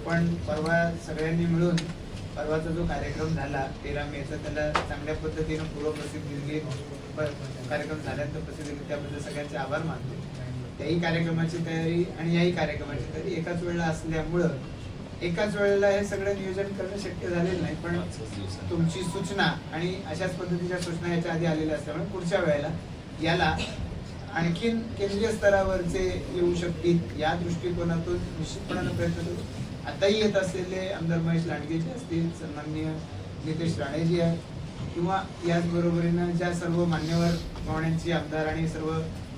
आपण परवा सगळ्यांनी मिळून परवाचा जो कार्यक्रम झाला 13 मेचा त्याला चांगल्या पद्धतीनं पूर्वप्रसिद्धी दिली, कार्यक्रम झाल्यानंतर प्रसिद्धी दिली, त्याबद्दल सगळ्यांचे आभार मानतो. त्याही कार्यक्रमाची तयारी आणि याही कार्यक्रमाची तयारी एकाच वेळेला असल्यामुळं एकाच वेळेला हे सगळं नियोजन करणं शक्य झालेलं नाही. पण तुमची सूचना आणि अशाच पद्धतीच्या सूचना याच्या आधी आलेल्या असल्यामुळे पुढच्या वेळेला याला आणखीन केंद्रीय स्तरावरचे येऊ शकतील या दृष्टिकोनातून निश्चितपणानं प्रयत्न करू. आताही येत असलेले आमदार महेश लांडगेजी असतील, सन्माननीय नितेश राणेजी आहे, किंवा याचबरोबरीनं ज्या सर्व मान्यवर पाहुण्यांची आमदार आणि सर्व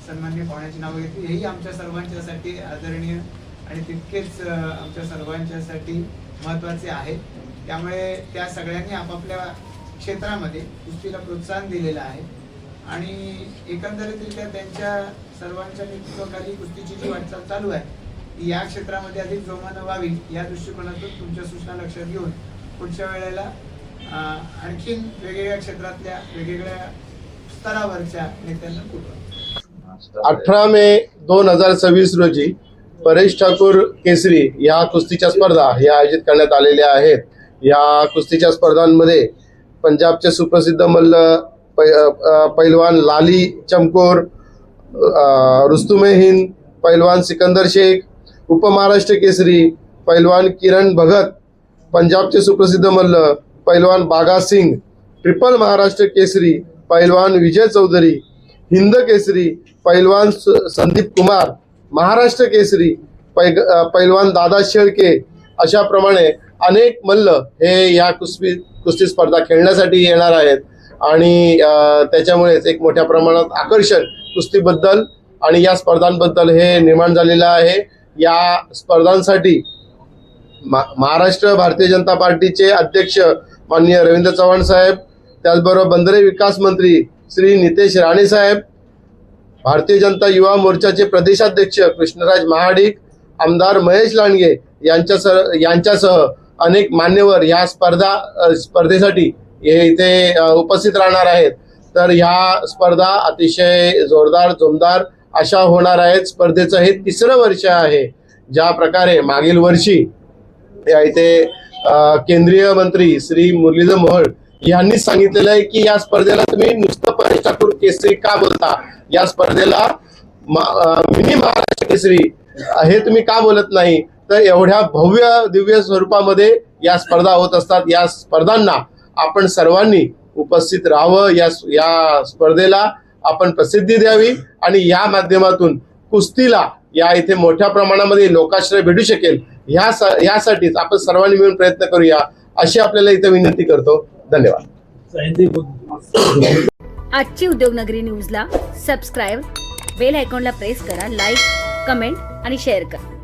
सन्माननीय पाहुण्यांची नावं घेतली, हेही आमच्या सर्वांच्यासाठी आदरणीय आणि तितकेच आमच्या सर्वांच्यासाठी महत्त्वाचे आहे. त्यामुळे त्या सगळ्यांनी आपापल्या क्षेत्रामध्ये कुस्तीला प्रोत्साहन दिलेलं आहे आणि एकंदरीतरित्या त्यांच्या सर्वांच्या नेतृत्वाखाली कुस्तीची जी वाटचाल चालू आहे या क्षेत्रामध्ये अधिक जोमानं व्हावी या दृष्टिकोनातून तुमच्या सूचना लक्षात घेऊन पुढच्या वेळेला आणखीन वेगवेगळ्या क्षेत्रातल्या वेगवेगळ्या स्तरावरच्या नेत्यांना बोलवा. 18 मे 2026 रोजी परेश ठाकूर केसरी या कुस्तीच्या स्पर्धा या आयोजित करण्यात आलेल्या आहेत. या कुस्तीच्या स्पर्धांमध्ये पंजाबचे सुप्रसिद्ध मल्ल पैलवान लाली चमकोर, रुस्तुमे हिंद पैलवान सिकंदर शेख, उपमहाराष्ट्र केसरी पैलवान किरण भगत, पंजाबचे सुप्रसिद्ध मल्ल पैलवान बागा सिंग, ट्रिपल महाराष्ट्र केसरी पैलवान विजय चौधरी, हिंद केसरी पैलवान संदीप कुमार, महाराष्ट्र केसरी पैलवान दादा शेळके, अशा प्रमाणे अनेक मल्ल हे या कुस्ती स्पर्धा खेळण्यासाठी येणार आहेत आणि त्याच्यामुळेच एक मोठ्या प्रमाणात आकर्षण कुस्तीबद्दल आणि या स्पर्धांबद्दल हे निर्माण झालेलं आहे. या स्पर्धांसाठी महाराष्ट्र भारतीय जनता पार्टीचे अध्यक्ष माननीय रवींद्र चव्हाण साहेब, त्याचबरोबर बंदरे विकास मंत्री श्री नितेश राणे साहेब, भारतीय जनता युवा मोर्चाचे प्रदेशाध्यक्ष कृष्णराज महाडिक, आमदार महेश लांडगे यांच्यासह अनेक मान्यवर या स्पर्धेसाठी इथे उपस्थित राहणार आहेत. तर ह्या स्पर्धा अतिशय जोरदार जोमदार अशा होणार आहेत. स्पर्धेचं हे 3रं वर्ष आहे. ज्या प्रकारे मागील वर्षी या इथे केंद्रीय मंत्री श्री मुरलीधर मोहोळ यांनी सांगितलेलं आहे की या स्पर्धेला तुम्ही नुसतं परेश ठाकूर केसरी का बोलता, या स्पर्धेला मिनी महाराष्ट्र केसरी हे तुम्ही का बोलत नाही. तर एवढ्या भव्य दिव्य स्वरूपामध्ये या स्पर्धा होत असतात. या स्पर्धांना आपण सर्वांनी उपस्थित राहावं, या स्पर्धेला आपण प्रसिद्धी द्यावी आणि या माध्यमातून कुस्तीला या इथे मोठ्या प्रमाणामध्ये लोकाश्रय भेटू शकेल यासाठीच आपण सर्वांनी मिळून प्रयत्न करूया अशी आपल्याला इथे विनंती करतो. धन्यवाद. आजची उद्योगनगरी न्यूजला सबस्क्राईब, बेल आयकॉनला प्रेस करा, लाईक, कमेंट आणि शेअर करा.